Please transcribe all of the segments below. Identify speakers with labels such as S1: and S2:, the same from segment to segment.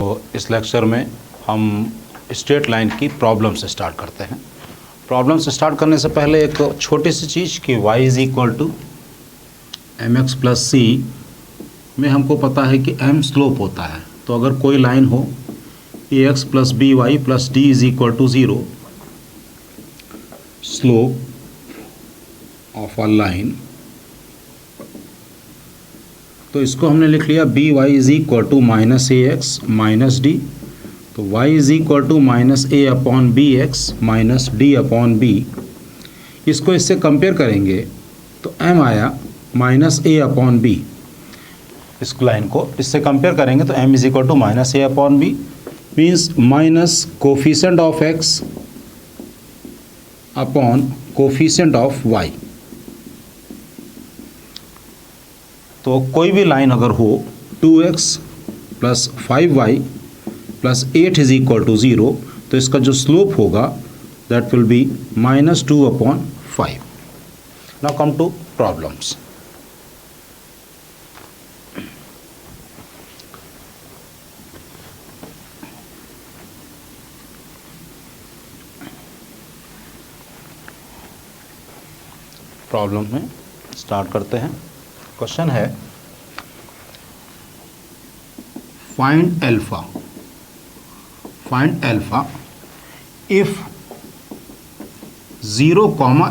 S1: तो इस लेक्चर में हम स्ट्रेट लाइन की प्रॉब्लम से स्टार्ट करते हैं। प्रॉब्लम से स्टार्ट करने से पहले एक छोटी सी चीज़ कि y is equal to m x plus c में हमको पता है कि m स्लोप होता है। तो अगर कोई लाइन हो a x plus b y plus d is equal to zero, slope of a line, तो इसको हमने लिख लिया b y is equal to minus a x minus d. तो y is equal to minus a upon b x minus d upon b. इसको इससे compare करेंगे तो m आया माइनस ए अपॉन बी। इस लाइन को इससे कंपेयर करेंगे तो m is equal to minus a upon b means minus coefficient of x upon coefficient of y। तो कोई भी लाइन अगर हो 2x plus 5y plus 8 is equal to 0, तो इसका जो स्लोप होगा that will be minus 2 upon 5। Now come to problems. Problem में स्टार्ट करते हैं। क्वेश्चन है find alpha if 0 comma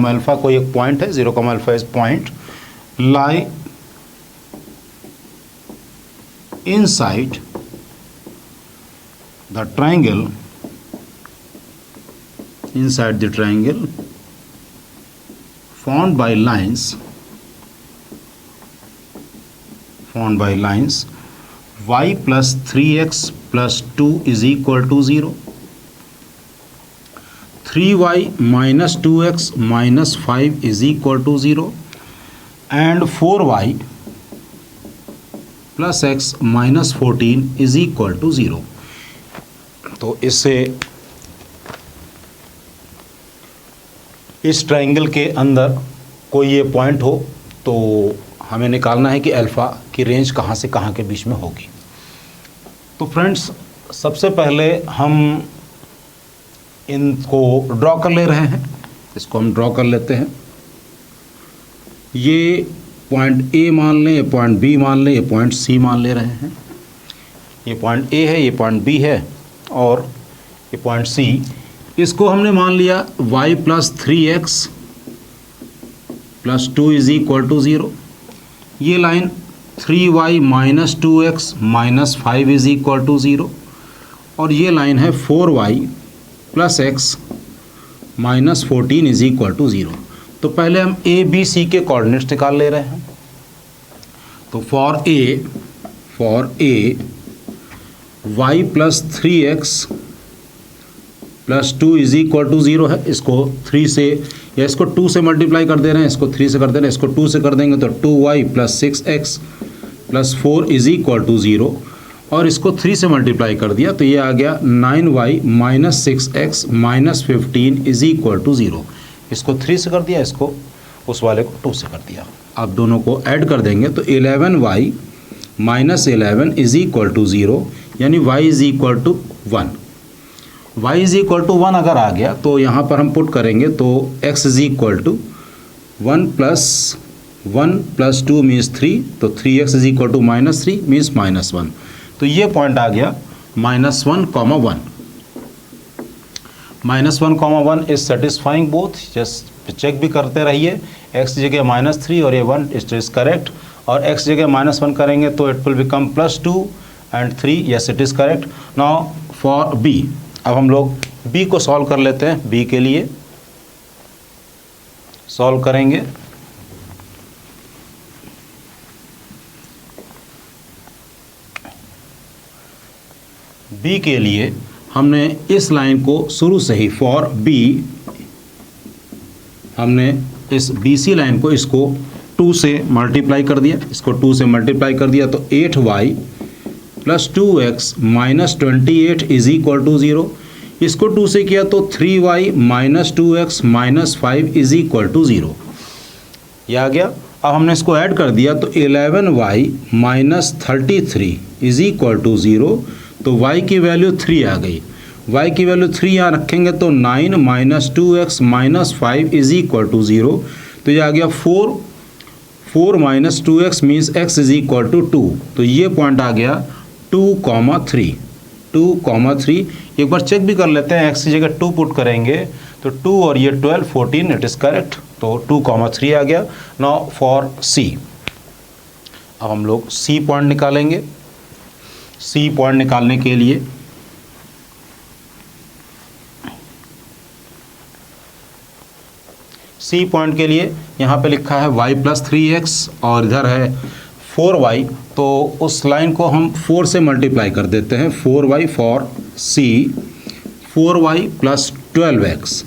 S1: alpha कोई एक पॉइंट है, 0 comma alpha is point lie inside the triangle formed by lines y plus 3x plus 2 is equal to 0, 3y minus 2x minus 5 is equal to 0 and 4y plus x minus 14 is equal to 0। तो इससे इस triangle के अंदर कोई ये point हो तो हमें निकालना है कि अल्फ़ा की रेंज कहाँ से कहाँ के बीच में होगी। तो फ्रेंड्स सबसे पहले हम इनको ड्रॉ कर ले रहे हैं। इसको हम ड्रॉ कर लेते हैं। ये पॉइंट ए मान लें, ये पॉइंट बी मान लें, ये पॉइंट सी मान ले रहे हैं। ये पॉइंट ए है, ये पॉइंट बी है और ये पॉइंट सी। इसको हमने मान लिया y plus 3x plus 2 is equal to 0। ये line 3y minus 2x minus 5 is equal to 0 और ये लाइन है 4y plus x minus 14 is equal to 0। तो पहले हम ए बी सी के कोऑर्डिनेट्स निकाल ले रहे हैं। तो for a y plus 3x plus 2 is equal to 0 है। इसको 3 से या इसको 2 से मल्टीप्लाई कर दे रहे हैं, इसको 3 से कर दे रहे हैं, इसको 2 से कर देंगे तो 2y plus 6x plus 4 is equal to 0 और इसको 3 से मल्टीप्लाई कर दिया तो ये आ गया 9y minus 6x minus 15 is equal to 0। इसको 3 से कर दिया, इसको उस वाले को 2 से कर दिया। अब दोनों को ऐड कर देंगे तो 11y minus 11 is equal to 0 यानी y is equal to 1। y is equal to 1 अगर आ गया तो यहाँ पर हम पुट करेंगे तो x is equal to 1 plus 2 means 3, तो 3x is equal to minus 3 means minus 1। तो ये पॉइंट आ गया minus 1 comma 1। Minus 1 comma 1 is satisfying both. Just check भी करते रहिए, x जगह माइनस 3 और ये 1 इज करेक्ट और x जगह माइनस 1 करेंगे तो it will become plus 2 and 3। Yes it is correct. Now for b, अब हम लोग b को सॉल्व कर लेते हैं। b के लिए सॉल्व करेंगे। b के लिए हमने इस लाइन को शुरू से ही फॉर b हमने इस BC लाइन को इसको 2 से मल्टीप्लाई कर दिया, इसको 2 से मल्टीप्लाई कर दिया तो 8y plus 2x minus 28 is equal to 0। इसको 2 से किया तो 3y minus 2x minus 5 is equal to 0, ये आ गया। अब हमने इसको ऐड कर दिया तो 11y minus 33 is equal to 0, तो y की वैल्यू 3 आ गई। y की वैल्यू 3 यहाँ रखेंगे तो 9 minus 2x minus 5 is equal to 0, तो ये आ गया 4 minus 2x means x is equal to 2, तो ये पॉइंट आ गया 2,3। एक बार चेक भी कर लेते हैं, x की जगह 2 पुट करेंगे तो 2 और ये 12 14, इट इज़ करेक्ट, तो 2,3 आ गया। नाउ फॉर C, अब हम लोग C पॉइंट निकालेंगे। C पॉइंट निकालने के लिए C पॉइंट के लिए यहाँ पे लिखा है y प्लस 3x और इधर है 4y, तो उस लाइन को हम 4 से मल्टीप्लाई कर देते हैं। 4y for C, 4y plus 12x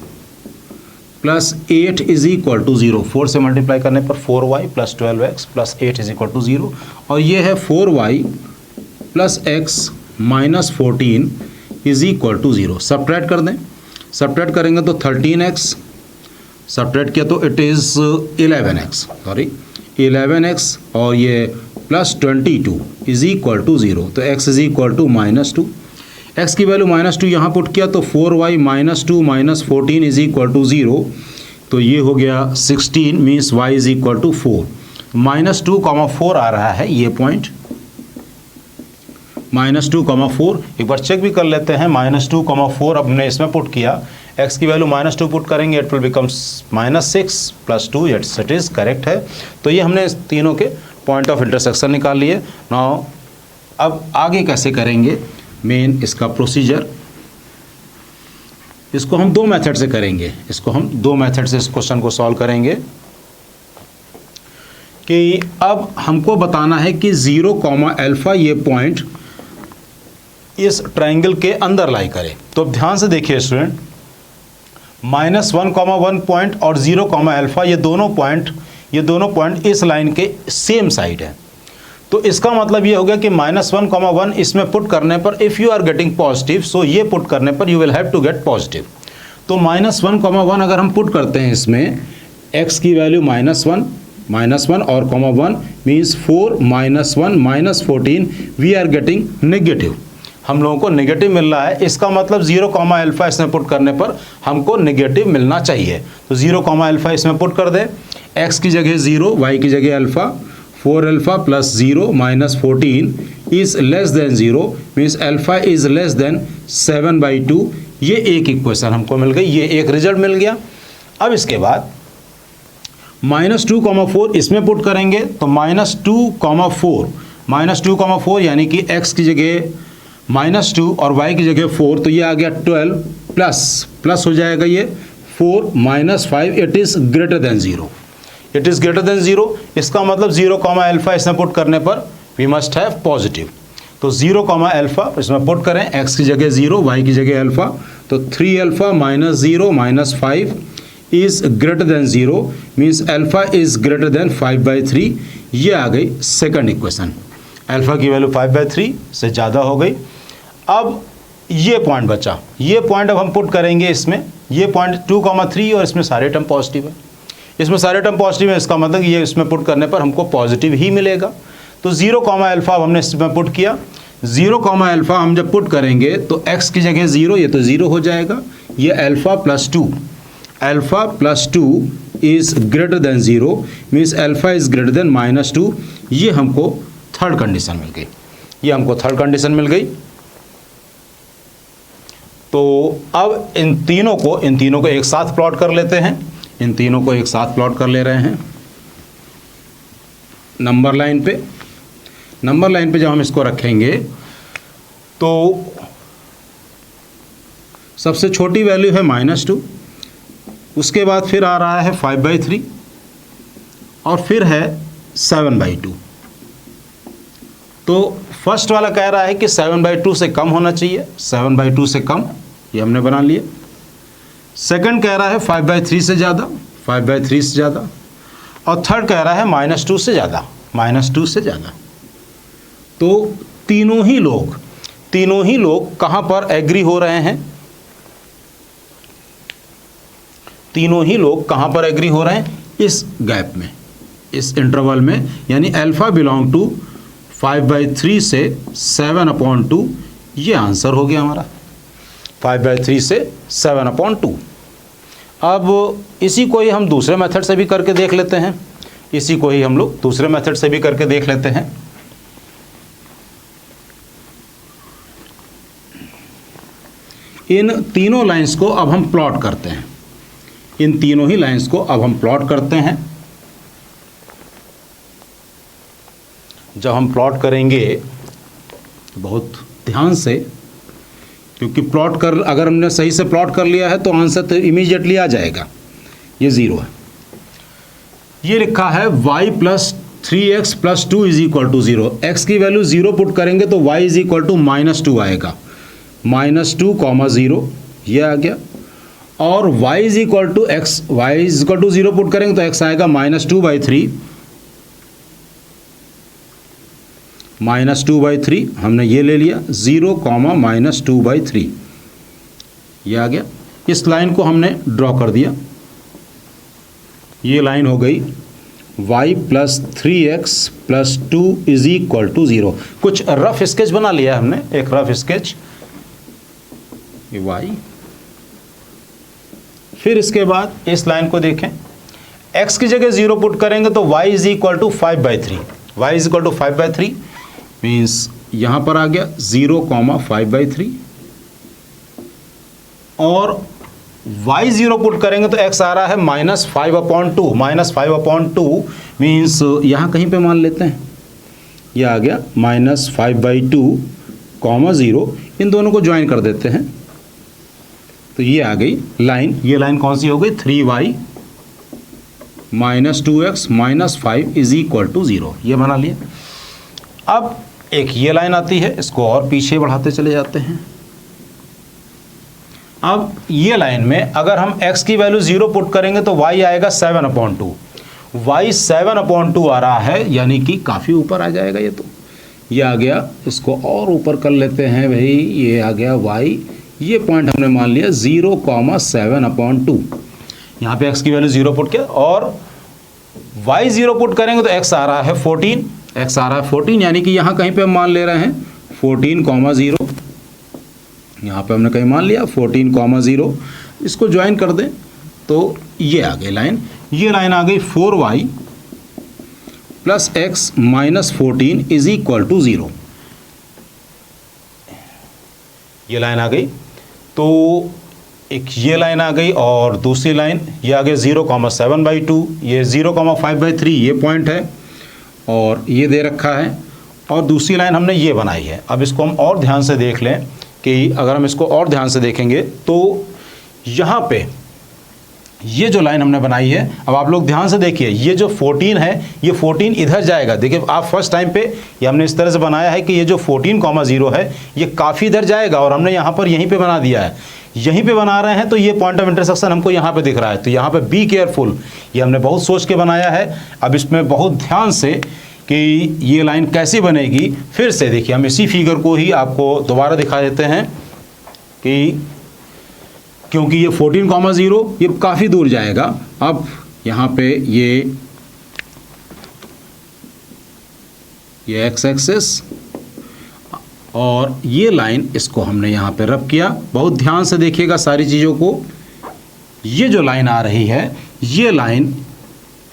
S1: plus 8 is equal to 0। 4 से मल्टीप्लाई करने पर 4y plus 12x plus 8 is equal to 0, और ये है 4y plus x minus 14 is equal to 0। Subtract कर दें, सब्ट्रैक्ट करेंगे तो 13x, सब्ट्रैक्ट किया तो इट इज़ 11x और ये प्लस 22 इज इक्वल टू 0, तो x is equal to minus 2। x की वैल्यू माइनस 2 यहाँ पुट किया तो 4y minus 2 minus 14 is equal to 0, तो ये हो गया 16 means y is equal to 4। Minus 2,4 आ रहा है ये पॉइंट, माइनस 2,4। एक बार चेक भी कर लेते हैं, माइनस 2,4 अब हमने इसमें पुट किया, x की वैल्यू माइनस 2 पुट करेंगे, it will becomes minus 6 plus 2, it is correct है। तो ये हमने तीनों के पॉइंट ऑफ इंटरसेक्शन निकाल लिए। नाउ अब आगे कैसे करेंगे, मेन इसका प्रोसीजर, इसको हम 2 मेथड से करेंगे। इसको हम 2 मेथड से इस क्वेश्चन को सॉल्व करेंगे कि अब हमको बताना है कि 0, अल्फा ये पॉइंट इस ट्राइंगल के अंदर लाई करे। तो अब ध्यान से देखिए स्टूडेंट, -1,1 पॉइंट और 0, अल्फा ये दोनों पॉइंट इस लाइन के सेम साइड है। तो इसका मतलब ये हो गया कि -1,1 इसमें पुट करने पर if you are getting positive, so ये पुट करने पर you will have to get positive. तो -1,1 अगर हम पुट करते हैं इसमें, x की वैल्यू -1 और 1 means 4 -1 minus 14, we are getting negative, हम लोगों को नेगेटिव मिल रहा है। इसका मतलब 0, अल्फा इसमें पुट करने पर हमको नेगेटिव मिलना चाहिए। तो 0, अल्फा इसमें पुट कर दें, x की जगह 0, y की जगह alpha, 4 alpha plus 0 minus 14 is less than 0 means alpha is less than 7/2। ये एक इक्वेशन हमको मिल गई, ये एक रिजल्ट मिल गया। अब इसके बाद -2,4 इसमें पुट करेंगे तो -2,4 यानी कि x की जगह -2 और y की जगह 4, तो ये आ गया 12 प्लस हो जाएगा ये 4 - 5, it is greater than 0, it is greater than 0। इसका मतलब 0, अल्फा इसमें पुट करने पर वी मस्ट हैव पॉजिटिव। तो 0, अल्फा इसमें पुट करें, x की जगह 0, y की जगह अल्फा, तो 3 alpha minus 0 minus 5 is greater than 0 means alpha is greater than 5/3। ये आ गई सेकंड इक्वेशन, अल्फा की वैल्यू 5/3 से ज़्यादा हो गई। अब ये पॉइंट बचा, ये पॉइंट अब हम पुट करेंगे इसमें, ये पॉइंट 2,3 और इसमें सारे टर्म पॉजिटिव है, इसमें सारे टर्म पॉजिटिव है, इसका मतलब ये इसमें पुट करने पर हमको पॉजिटिव ही मिलेगा। तो 0, अल्फा हमने इसमें पुट किया, 0, अल्फा हम जब पुट करेंगे तो x की जगह 0, ये तो 0 हो जाएगा, ये alpha plus 2 is greater than 0 means alpha is greater than -2। ये हमको थर्ड कंडीशन मिल गई, ये हमको थर्ड कंडीशन मिल गई। तो अब इन तीनों को एक साथ प्लॉट कर लेते हैं, इन तीनों को एक साथ प्लॉट कर ले रहे हैं नंबर लाइन पे। नंबर लाइन पे जब हम इसको रखेंगे तो सबसे छोटी वैल्यू है -2, उसके बाद फिर आ रहा है 5/3 और फिर है 7/2। तो फर्स्ट वाला कह रहा है कि 7/2 से कम होना चाहिए, 7/2 से कम, ये हमने बना लिए। सेकंड कह रहा है 5/3 से ज़्यादा, 5/3 से ज़्यादा, और थर्ड कह रहा है -2 से ज़्यादा, -2 से ज़्यादा। तो तीनों ही लोग कहाँ पर एग्री हो रहे हैं, तीनों ही लोग कहाँ पर एग्री हो रहे हैं, इस गैप में, इस इंटरवल में, यानी अल्फा बिलोंग टू 5/3 से 7/2, ये आंसर हो गया हमारा, 5/3 से 7/2। अब इसी को ही हम दूसरे मेथड से भी करके देख लेते हैं, इसी को ही हम लोग दूसरे मेथड से भी करके देख लेते हैं। इन तीनों लाइंस को अब हम प्लॉट करते हैं, इन तीनों ही लाइंस को अब हम प्लॉट करते हैं। जब हम प्लॉट करेंगे बहुत ध्यान से, क्योंकि प्लॉट कर अगर हमने सही से प्लॉट कर लिया है तो आंसर तो इमीडिएटली आ जाएगा। ये 0 है, ये लिखा है y + 3x + 2 = 0। x की वैल्यू 0 पुट करेंगे तो y = -2 आएगा, -2, 0 ये आ गया। और y x, y 0 पुट करेंगे तो x आएगा -2/3, -2/3 हमने ये ले लिया, 0, -2/3 ये आ गया। इस लाइन को हमने ड्रॉ कर दिया, ये लाइन हो गई y + 3x + 2 = 0। कुछ रफ स्केच बना लिया हमने, एक रफ स्केच, ये y। फिर इसके बाद इस लाइन को देखें, x की जगह 0 पुट करेंगे तो y = 5/3, y = 5/3 मीन्स यहाँ पर आ गया 0, 5/3, और y 0 पुट करेंगे तो x आ रहा है -5/2, -5/2 मीन्स यहाँ कहीं पे मान लेते हैं, ये आ गया -5/2, 0, इन दोनों को ज्वाइन कर देते हैं तो ये आ गई लाइन। ये लाइन कौन सी हो गई, 3y - 2x - 5 = 0, ये बना लिया। अब एक ये लाइन आती है, इसको और पीछे बढ़ाते चले जाते हैं। अब ये लाइन में अगर हम x की वैल्यू 0 पुट करेंगे तो y आएगा 7/2, y 7/2 आ रहा है, यानी कि काफ़ी ऊपर आ जाएगा ये, तो ये आ गया। इसको और ऊपर कर लेते हैं भाई, ये आ गया y, ये पॉइंट हमने मान लिया 0, 7/2। यहाँ पे x की वैल्यू 0 पुट किया और y 0 पुट करेंगे तो x आ रहा है 14, x आ रहा है 14, यानी कि यहाँ कहीं पे हम मान ले रहे हैं 14, 0, यहाँ पे हमने कहीं मान लिया 14, 0। इसको ज्वाइन कर दें तो ये आ गई लाइन, ये लाइन आ गई 4y + x - 14 = 0, ये लाइन आ गई। तो एक ये लाइन आ गई और दूसरी लाइन ये आ गई 0, 7/2, ये 0, 5/3 ये पॉइंट है और ये दे रखा है, और दूसरी लाइन हमने ये बनाई है। अब इसको हम और ध्यान से देख लें कि अगर हम इसको और ध्यान से देखेंगे तो यहाँ पे ये जो लाइन हमने बनाई है, अब आप लोग ध्यान से देखिए, ये जो 14 है, ये 14 इधर जाएगा। देखिए आप फर्स्ट टाइम पे ये हमने इस तरह से बनाया है कि ये जो 14, 0 है ये काफ़ी इधर जाएगा, और हमने यहाँ पर यहीं पे बना दिया है, यहीं पे बना रहे हैं तो ये पॉइंट ऑफ इंटरसेक्शन हमको यहाँ पे दिख रहा है। तो यहाँ पे बी केयरफुल, ये हमने बहुत सोच के बनाया है। अब इसमें बहुत ध्यान से कि ये लाइन कैसी बनेगी, फिर से देखिए हम इसी फिगर को ही आपको दोबारा दिखा देते हैं कि क्योंकि ये 14, 0 ये काफ़ी दूर जाएगा। अब यहाँ पे ये एक्स एक्सिस और ये लाइन, इसको हमने यहाँ पे रब किया। बहुत ध्यान से देखिएगा सारी चीज़ों को। ये जो लाइन आ रही है, ये लाइन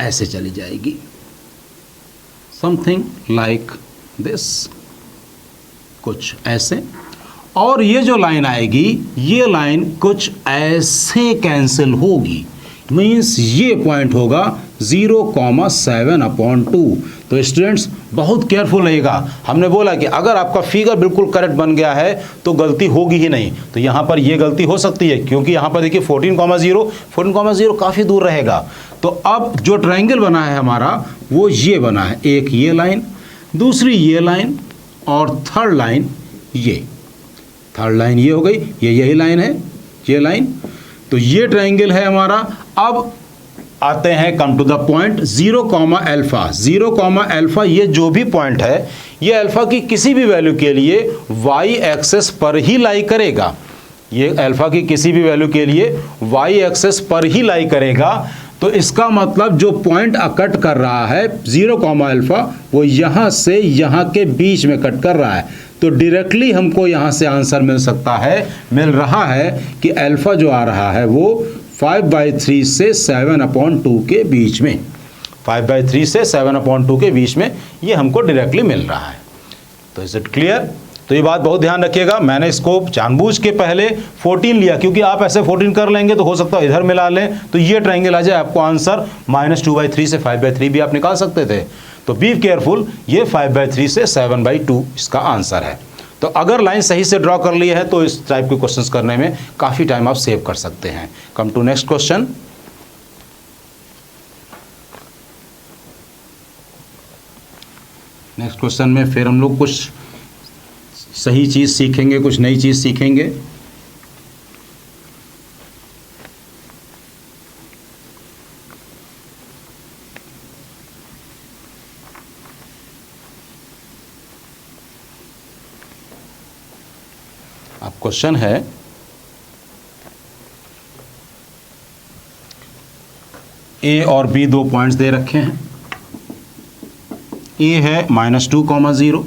S1: ऐसे चली जाएगी, समथिंग लाइक दिस, कुछ ऐसे। और ये जो लाइन आएगी, ये लाइन कुछ ऐसे कैंसिल होगी, मीन्स ये पॉइंट होगा 0, 7/2। तो स्टूडेंट्स बहुत केयरफुल रहिएगा। हमने बोला कि अगर आपका फिगर बिल्कुल करेक्ट बन गया है तो गलती होगी ही नहीं। तो यहाँ पर ये गलती हो सकती है, क्योंकि यहाँ पर देखिए 14, 0 काफ़ी दूर रहेगा। तो अब जो ट्रायंगल बना है हमारा, वो ये बना है, एक ये लाइन, दूसरी ये लाइन, और थर्ड लाइन ये, थर्ड लाइन ये हो गई, ये यही लाइन है, ये लाइन। तो ये ट्रायंगल है हमारा। अब आते हैं, come to the point, 0, alpha. 0, alpha ये जो भी पॉइंट है, ये अल्फा की किसी भी वैल्यू के लिए y एक्सेस पर ही लाई करेगा। ये अल्फा की किसी भी वैल्यू के लिए y एक्सेस पर ही लाई करेगा, तो इसका मतलब जो पॉइंट कट कर रहा है 0 कॉमा अल्फा वो यहाँ से यहाँ के बीच में कट कर रहा है। तो डायरेक्टली हमको यहाँ से आंसर मिल रहा है कि अल्फा जो आ रहा है वो 5/3 से 7/2 के बीच में, 5/3 से 7/2 के बीच में ये हमको डायरेक्टली मिल रहा है। तो इज इट क्लियर? तो ये बात बहुत ध्यान रखिएगा, मैंने इसको जानबूझ के पहले 14 लिया क्योंकि आप ऐसे 14 कर लेंगे तो हो सकता है इधर मिला लें तो ये ट्रायंगल आ जाए, आपको आंसर -2/3 से 5/3 भी आप निकाल सकते थे। तो बी केयरफुल, ये 5/3 से 7/2 इसका आंसर है। तो अगर लाइन सही से ड्रॉ कर ली है तो इस टाइप के क्वेश्चंस करने में काफ़ी टाइम आप सेव कर सकते हैं। Come to next question. Next question में फिर हम लोग कुछ सही चीज़ सीखेंगे, कुछ नई चीज़ सीखेंगे। अब क्वेश्चन है ए और बी दो पॉइंट्स दे रखे हैं। ए है -2,0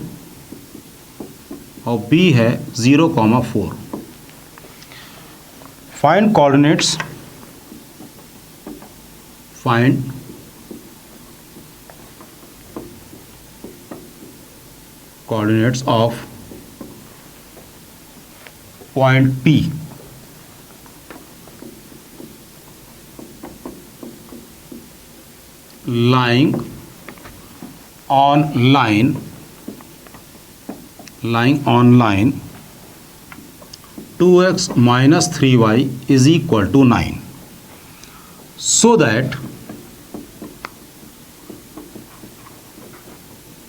S1: और बी है 0,4। Find coordinates, find coordinates of point P lying on line 2x minus 3y is equal to 9, so that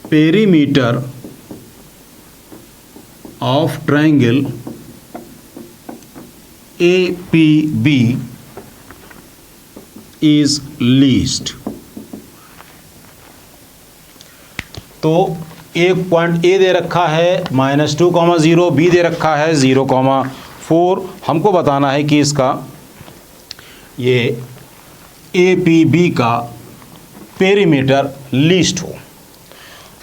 S1: perimeter of triangle APB is least। तो एक पॉइंट ए दे रखा है -2,0, बी दे रखा है 0,4। हमको बताना है कि इसका ये APB का पेरीमीटर लीस्ट हो।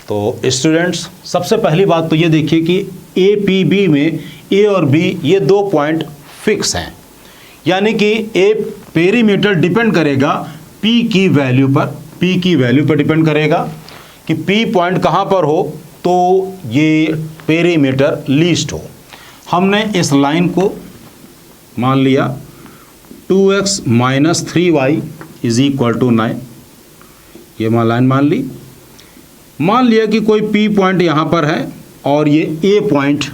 S1: तो स्टूडेंट्स सबसे पहली बात तो ये देखिए कि APB में ए और बी ये दो पॉइंट फिक्स हैं, यानी कि ए पेरीमीटर डिपेंड करेगा P की वैल्यू पर डिपेंड करेगा कि P पॉइंट कहाँ पर हो तो ये पेरीमीटर लीस्ट हो। हमने इस लाइन को मान लिया 2x minus 3y is equal to 9, ये लाइन मान लिया कि कोई P पॉइंट यहाँ पर है और ये A पॉइंट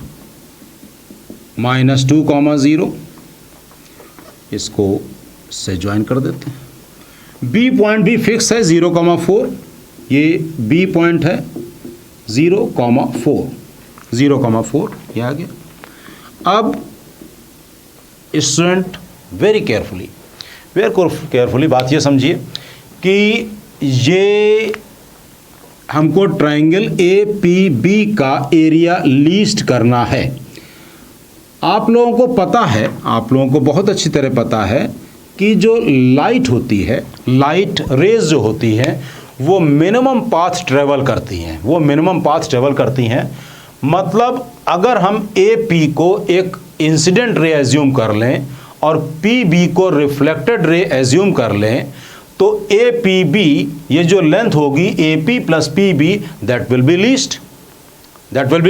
S1: -2,0, इसको से ज्वाइन कर देते हैं। B पॉइंट भी फिक्स है 0,4, ये B पॉइंट है 0,4 ये आ गया। अब स्टूडेंट वेरी केयरफुली बात ये समझिए कि ये हमको ट्रायंगल APB का एरिया लीस्ट करना है। आप लोगों को पता है, आप लोगों को बहुत अच्छी तरह पता है कि जो लाइट होती है, लाइट रेज जो होती है वो मिनिमम पाथ ट्रेवल करती हैं। मतलब अगर हम AP को एक इंसिडेंट रे एज्यूम कर लें और PB को रिफ्लेक्टेड रे एज्यूम कर लें तो APB ये जो लेंथ होगी AP plus PB that will B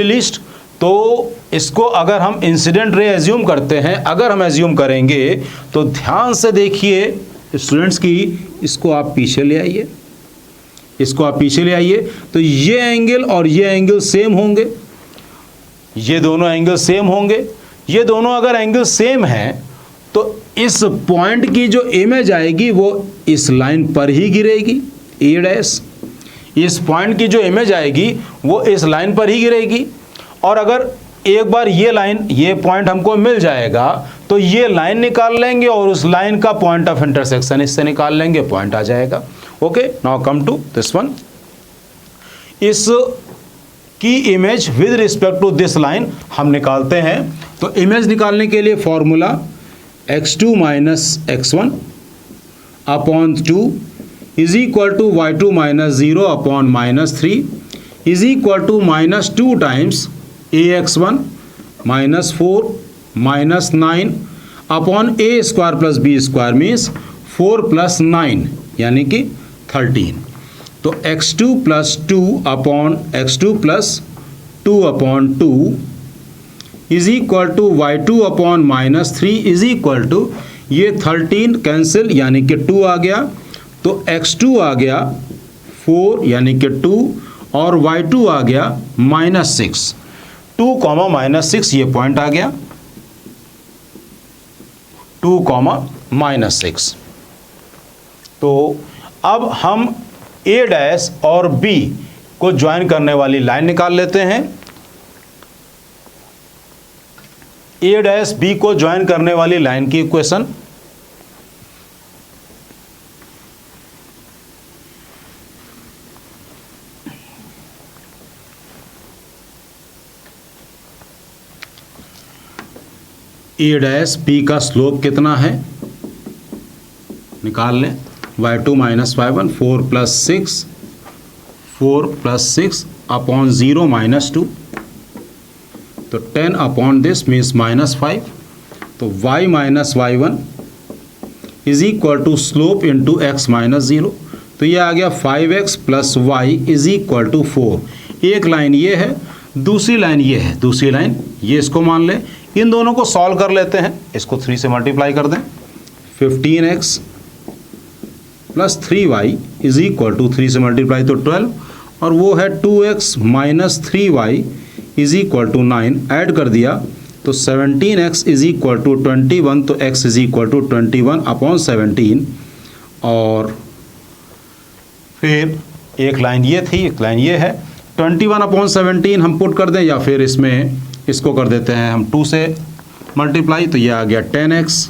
S1: least. तो इसको अगर हम इंसिडेंट रे एज्यूम करते हैं, अगर हम एज्यूम करेंगे तो ध्यान से देखिए स्टूडेंट्स की, इसको आप पीछे ले आइए तो ये एंगल और ये एंगल सेम होंगे, ये दोनों एंगल सेम होंगे। ये दोनों अगर एंगल सेम हैं तो इस पॉइंट की जो इमेज आएगी वो इस लाइन पर ही गिरेगी, A'। इस पॉइंट की जो इमेज आएगी वो इस लाइन पर ही गिरेगी। और अगर एक बार ये पॉइंट हमको मिल जाएगा तो ये लाइन निकाल लेंगे और उस लाइन का पॉइंट ऑफ इंटरसेक्शन इससे निकाल लेंगे, पॉइंट आ जाएगा। Okay, now come to this one. इस की image with respect to this line हम निकालते हैं। तो इमेज निकालने के लिए formula x2 minus x1 upon 2 is equal to y2 minus 0 upon minus 3 is equal to minus 2 times ax1 minus 4 minus 9 upon a square plus b square means 4 plus 9 यानी कि 13। तो x2 plus 2 upon x2 plus 2 upon 2 is equal to y2 upon minus 3 is equal to ये 13 cancel यानी कि 2 आ गया, तो x2 आ गया 4 यानी कि 2 और y2 आ गया माइनस 6। 2 कॉमा माइनस 6 ये पॉइंट आ गया, 2 कॉमा माइनस 6। तो अब हम a डैश और b को ज्वाइन करने वाली लाइन निकाल लेते हैं। a डैश b को ज्वाइन करने वाली लाइन की इक्वेशन a डैश b का स्लोप कितना है निकाल लें। y2 minus 5 4 plus 6 4 plus 6 upon 0 minus 2, तो 10 अपॉन दिस मीन्स माइनस 5। तो y minus y1 is equal to slope into x minus 0, तो ये आ गया 5x plus y is equal to 4। एक लाइन ये है, दूसरी लाइन ये है, दूसरी लाइन ये, इसको मान लें। इन दोनों को सॉल्व कर लेते हैं, इसको 3 से मल्टीप्लाई कर दें। 15x plus 3y is equal to 3 से मल्टीप्लाई तो 12, और वो है 2x minus 3y is equal to 9, add कर दिया तो 17x इज इक्वल टू 21, तो x is equal to 21 upon 17। और फिर एक लाइन ये थी, एक लाइन ये है, 21 अपॉन 17 हम पुट कर दें, या फिर इसमें इसको कर देते हैं हम 2 से मल्टीप्लाई, तो ये आ गया 10x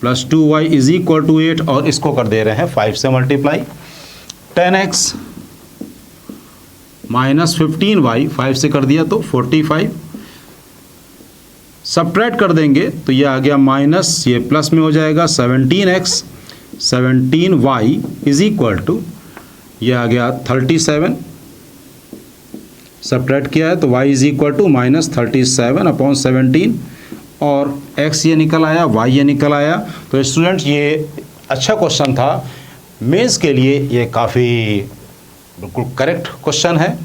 S1: plus 2y is equal to 8, और इसको कर दे रहे हैं 5 से मल्टीप्लाई। 10x माइनस 15y 5 से कर दिया तो 45, सब्ट्रैक्ट कर देंगे तो ये आ गया माइनस, ये प्लस में हो जाएगा 17x 17y is equal to ये आ गया 37, सब्ट्रैक्ट किया है तो y is equal to minus 37 upon 17, और x ये निकल आया, y ये निकल आया। तो स्टूडेंट्स ये अच्छा क्वेश्चन था, मेंस के लिए ये काफ़ी बिल्कुल करेक्ट क्वेश्चन है।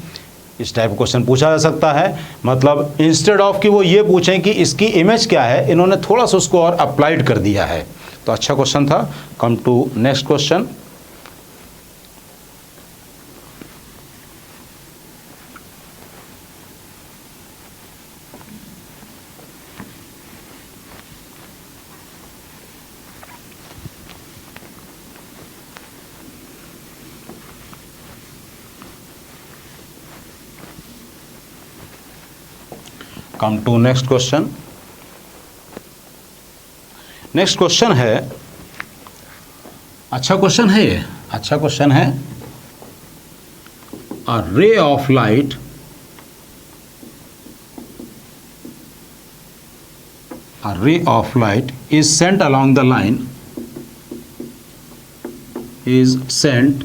S1: इस टाइप का क्वेश्चन पूछा जा सकता है, मतलब इंस्टेड ऑफ कि वो ये पूछें कि इसकी इमेज क्या है, इन्होंने थोड़ा सा उसको और अप्लाइड कर दिया है, तो अच्छा क्वेश्चन था। Come to next question. Come to next question. Next question है, अच्छा क्वेश्चन है ये, अच्छा क्वेश्चन है। A ray of light is sent along the line, is sent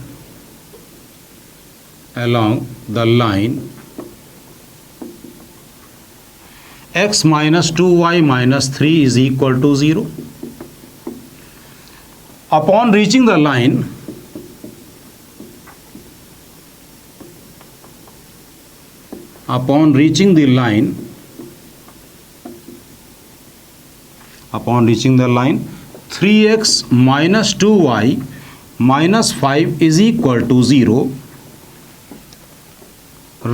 S1: along the line x minus 2y minus 3 is equal to 0. Upon reaching the line, upon reaching the line 3x minus 2y minus 5 is equal to 0.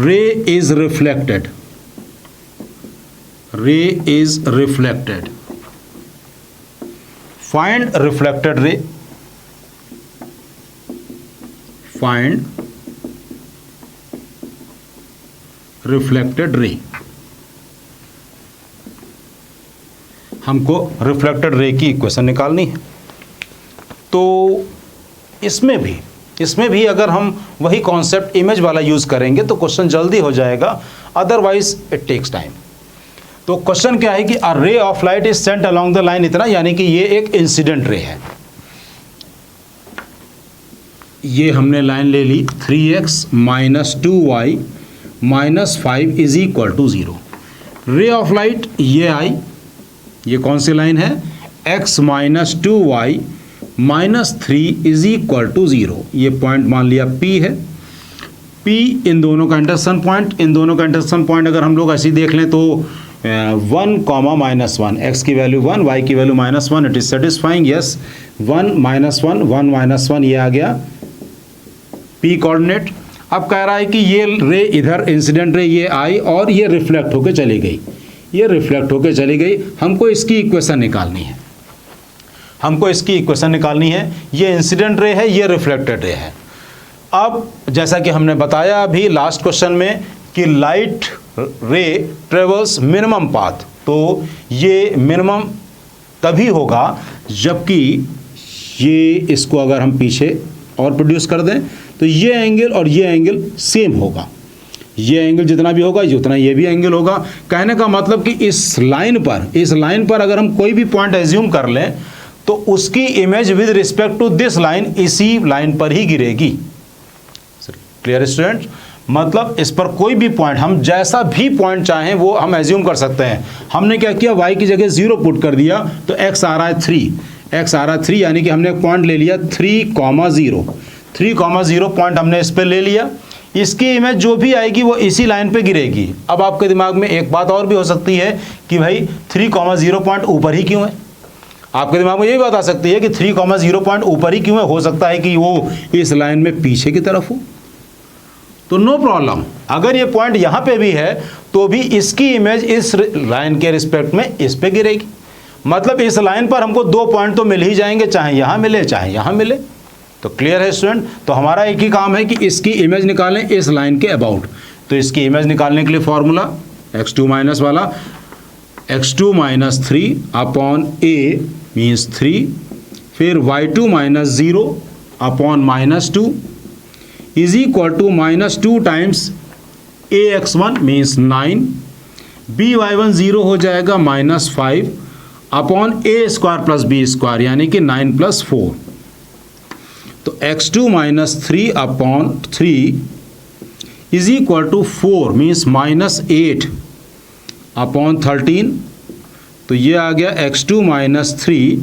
S1: Ray is reflected. Ray is reflected. Find reflected ray. Find reflected ray. हमको reflected ray की equation निकालनी है। तो इसमें भी इसमें भी अगर हम वही कॉन्सेप्ट इमेज वाला यूज़ करेंगे तो क्वेश्चन जल्दी हो जाएगा, अदरवाइज इट टेक्स टाइम। तो क्वेश्चन क्या है कि a ray of light is sent along the line इतना, यानी कि ये एक इंसिडेंट रे है। ये हमने लाइन ले ली 3x - 2y - 5 is equal to 0। रे ऑफ लाइट ये आई, ये कौन सी लाइन है, x - 2y - 3 is equal to 0। ये पॉइंट मान लिया P है। P इन दोनों का इंटरसेक्शन पॉइंट, इन दोनों का इंटरसेक्शन पॉइंट अगर हम लोग ऐसे देख लें तो 1, -1, x की वैल्यू 1, y की value -1, it is satisfying, yes. 1 - 1 1 - 1 ये आ गया P कोऑर्डिनेट। अब कह रहा है कि ये रे इधर इंसिडेंट रे ये आई और ये रिफ्लेक्ट होके चली गई, ये रिफ्लेक्ट होके चली गई। हमको इसकी इक्वेशन निकालनी है, हमको इसकी इक्वेशन निकालनी है। ये इंसिडेंट रे है, ये रिफ्लेक्टेड रे है। अब जैसा कि हमने बताया अभी लास्ट क्वेश्चन में कि light ray travels minimum path, तो ये मिनिमम तभी होगा जबकि ये इसको अगर हम पीछे और प्रोड्यूस कर दें तो ये एंगल और ये एंगल सेम होगा। ये एंगल जितना भी होगा उतना ये भी एंगल होगा। कहने का मतलब कि इस लाइन पर अगर हम कोई भी पॉइंट एज्यूम कर लें तो उसकी image with respect to this line इसी लाइन पर ही गिरेगी। Clear student? मतलब इस पर कोई भी पॉइंट, हम जैसा भी पॉइंट चाहें वो हम एज्यूम कर सकते हैं। हमने क्या किया, y की जगह 0 पुट कर दिया तो x आ रहा है 3, x आ रहा है 3, यानी कि हमने पॉइंट ले लिया 3,0 पॉइंट हमने इस पे ले लिया। इसकी इमेज जो भी आएगी वो इसी लाइन पे गिरेगी। अब आपके दिमाग में एक बात और भी हो सकती है कि भाई 3,0 पॉइंट ऊपर ही क्यों है। आपके दिमाग में ये बात आ सकती है कि 3,0 पॉइंट ऊपर ही क्यों है, हो सकता है कि वो इस लाइन में पीछे की तरफ हो। तो नो प्रॉब्लम, अगर ये पॉइंट यहाँ पे भी है तो भी इसकी इमेज इस लाइन के रिस्पेक्ट में इस पे गिरेगी। मतलब इस लाइन पर हमको 2 पॉइंट तो मिल ही जाएंगे, चाहे यहाँ मिले चाहे यहाँ मिले। तो क्लियर है स्टूडेंट? तो हमारा एक ही काम है कि इसकी इमेज निकालें इस लाइन के अबाउट। तो इसकी इमेज निकालने के लिए फॉर्मूला x2 माइनस वाला, x2 - 3 अपॉन a मीन्स 3, फिर y2 - 0 upon -2 is equal to -2 times ax1 means 9, by1 0 हो जाएगा -5 अपॉन a² प्लस b² यानी कि 9 + 4। तो x2 - 3 upon 3 is equal to 4 means -8 upon 13। तो ये आ गया x2 - 3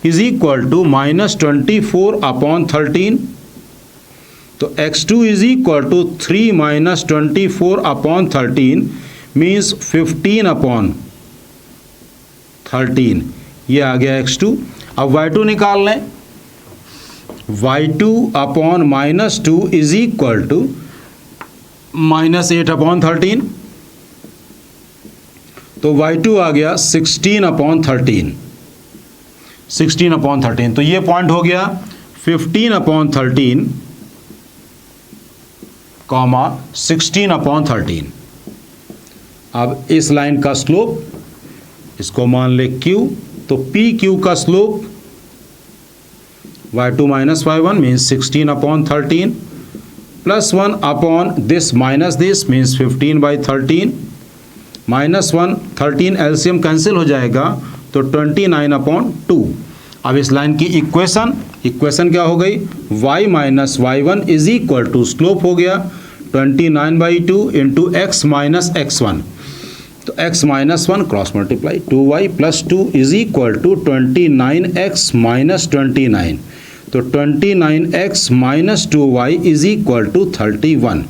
S1: is equal to -24 upon 13। तो x2 is equal to 3 - 24 upon 13 means 15 upon 13। ये आ गया x2। अब y2 निकाल लें, y2 upon -2 is equal to -8 upon 13। तो y2 आ गया 16 अपॉन 13, 16 अपॉन 13। तो ये पॉइंट हो गया 15 अपॉन 13 कॉमा 16 अपॉन 13। अब इस लाइन का स्लोप इसको मान ले q, तो PQ का slope y2 - y1 means 16 upon 13 plus 1 upon this minus this means 15/13 -1 13 LCM cancel हो जाएगा तो 29 अपॉन 2। अब इस लाइन की इक्वेशन क्या हो गई, y - y1 is equal to slope हो गया 29/2 इंटू x - x1। तो x - 1 cross multiply 2y + 2 is equal to 29x - 29। तो 29x - 2y is equal to 31।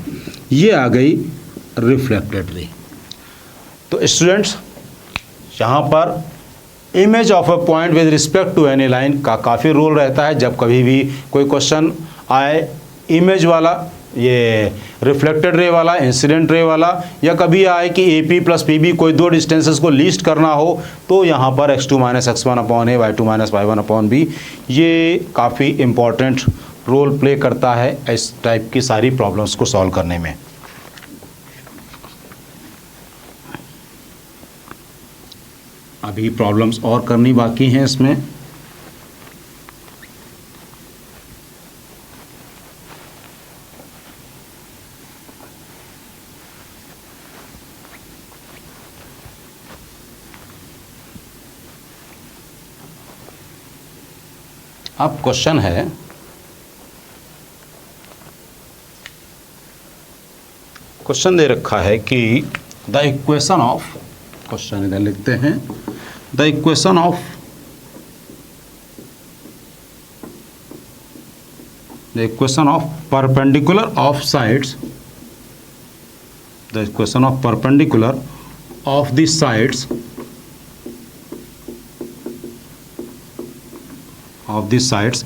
S1: ये आ गई रिफ्लेक्टेड रे। तो स्टूडेंट्स, यहाँ पर image of a point with respect to any line का काफ़ी रोल रहता है। जब कभी भी कोई क्वेश्चन आए इमेज वाला, ये रिफ्लेक्टेड रे वाला, इंसिडेंट रे वाला, या कभी आए कि AP + PB कोई 2 डिस्टेंसेस को लीस्ट करना हो, तो यहाँ पर x2 - x1 upon a, y2 - y1 upon b, ये काफ़ी इम्पॉर्टेंट रोल प्ले करता है इस टाइप की सारी प्रॉब्लम्स को सॉल्व करने में। अभी प्रॉब्लम्स और करनी बाकी हैं इसमें। अब क्वेश्चन है, क्वेश्चन दे रखा है कि द इक्वेशन ऑफ, क्वेश्चन इधर लिखते हैं, the equation of perpendicular of sides, the equation of perpendicular of the sides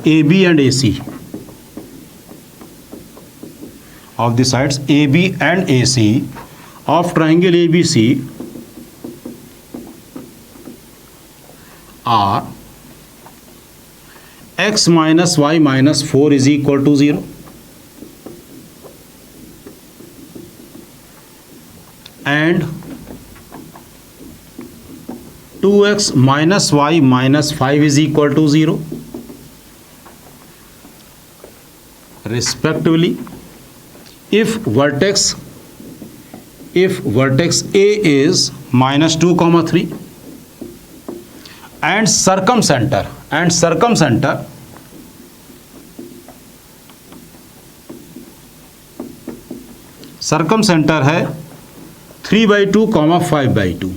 S1: AB and AC, of the sides AB and AC of triangle ABC are x minus y minus 4 is equal to 0, and 2x minus y minus 5 is equal to 0 respectively if vertex A is minus 2 comma 3 and circumcenter है 3/2 comma 5/2,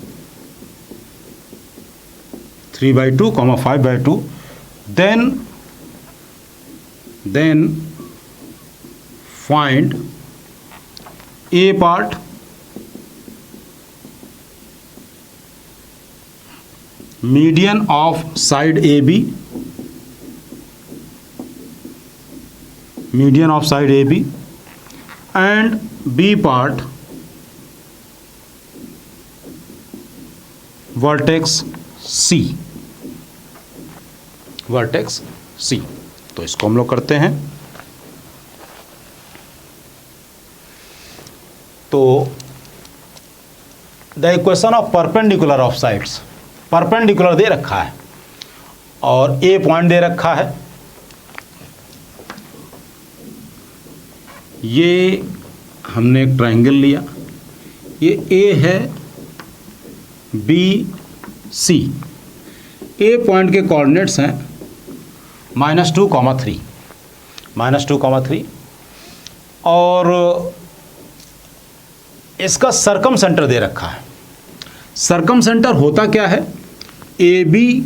S1: 3/2 comma 5/2, then find A part, median of side AB, and B part, vertex C, तो इसको हम लोग करते हैं। तो the equation of perpendicular of sides, perpendicular दे रखा है और ए पॉइंट दे रखा है, ये हमने एक ट्रायंगल लिया, ये ए है, बी सी, ए पॉइंट के कोऑर्डिनेट्स हैं -2, 3, और इसका सर्कमसेंटर दे रखा है। सर्कमसेंटर होता क्या है, ए बी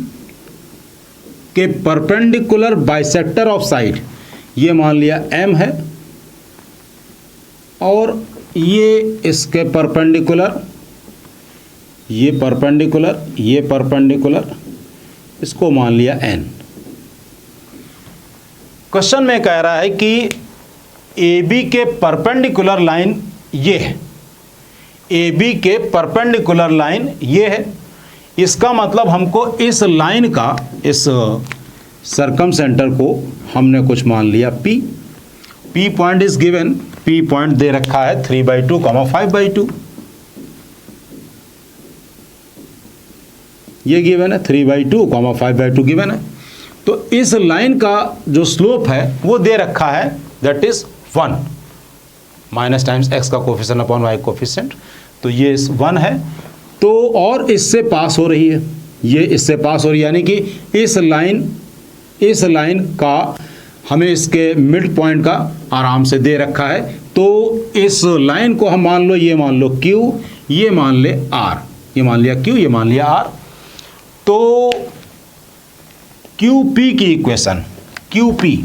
S1: के परपेंडिकुलर बाइसेक्टर ऑफ साइड, ये मान लिया M है, और ये इसके परपेंडिकुलर, ये परपेंडिकुलर, इसको मान लिया N। क्वेश्चन में कह रहा है कि ए बी के परपेंडिकुलर लाइन ये है, AB के परपेंडिकुलर लाइन ये है, इसका मतलब हमको इस लाइन का, इस सर्कमसेंटर को हमने कुछ मान लिया P point is given, P point दे रखा है 3/2 comma 5/2, ये गिवन है 3/2 comma 5/2 गिवन है। तो इस लाइन का जो स्लोप है वो दे रखा है, that is 1 minus times x का कोफिशिएंट अपॉन y कोफिशिएंट, तो ये 1 है। तो और इससे पास हो रही है, ये इससे पास हो रही है, यानी कि इस लाइन का हमें इसके मिड पॉइंट का आराम से दे रखा है। तो इस लाइन को हम मान लो, ये मान लो Q, ये मान ले R, ये मान लिया Q, ये मान लिया R। तो QP की इक्वेशन, QP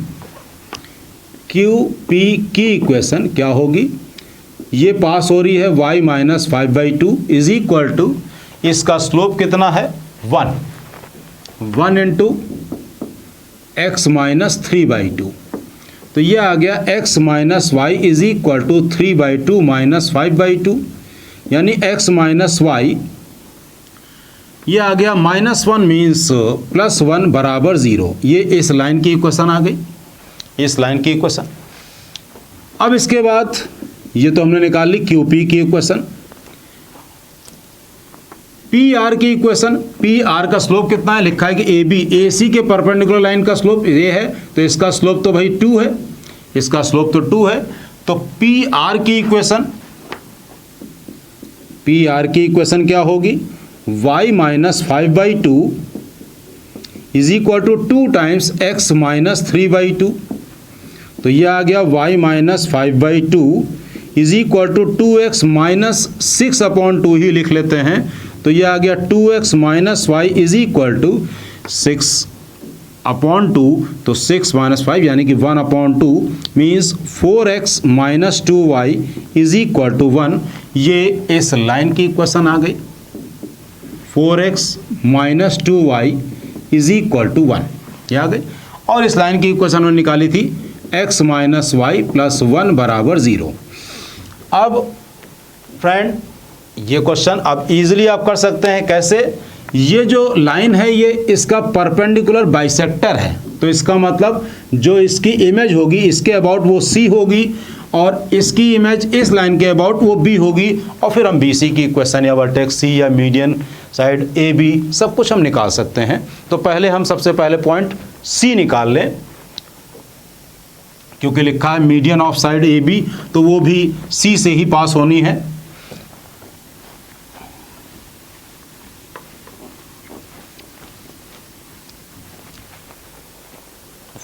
S1: की इक्वेशन क्या होगी, ये पास हो रही है y minus 5/2 is equal to, इसका स्लोप कितना है 1 इंटू x माइनस 3/2, तो ये आ गया x minus y is equal to 3/2 minus 5/2, यानी x माइनस y, ये आ गया -1 मीन्स +1 बराबर 0। ये इस लाइन की इक्वेशन आ गई, इस लाइन की इक्वेशन। अब इसके बाद ये तो हमने निकाल ली QP की इक्वेशन, PR की इक्वेशन। PR का स्लोप कितना है, लिखा है कि AB AC के परपेंडिकुलर लाइन का स्लोप ये है, तो इसका स्लोप तो भाई 2 है, इसका स्लोप तो 2 है। तो PR की इक्वेशन क्या होगी, y minus 5/2 is equal to 2 times x minus 3/2। तो ये आ गया y minus 5/2 is equal to 2x minus 6/2 ही लिख लेते हैं। तो ये आ गया 2x minus y is equal to 6/2। तो 6 माइनस 5 यानी कि 1/2 means 4x minus 2y is equal to 1। ये इस लाइन की इक्वेशन आ गई, 4x minus 2y is equal to 1, ये आ गई। और इस लाइन की इक्वेशन में निकाली थी x माइनस वाई प्लस 1 बराबर 0। अब फ्रेंड ये क्वेश्चन अब इजीली आप कर सकते हैं। कैसे? ये जो लाइन है ये इसका परपेंडिकुलर बाइसेक्टर है, तो इसका मतलब जो इसकी इमेज होगी इसके अबाउट वो C होगी और इसकी इमेज इस लाइन के अबाउट वो B होगी। और फिर हम BC की इक्वेशन या वर्टेक्स C या मीडियन साइड AB सब कुछ हम निकाल सकते हैं। तो पहले हम सबसे पहले पॉइंट C निकाल लें, क्योंकि लिखा है मीडियन ऑफ साइड AB, तो वो भी C से ही पास होनी है।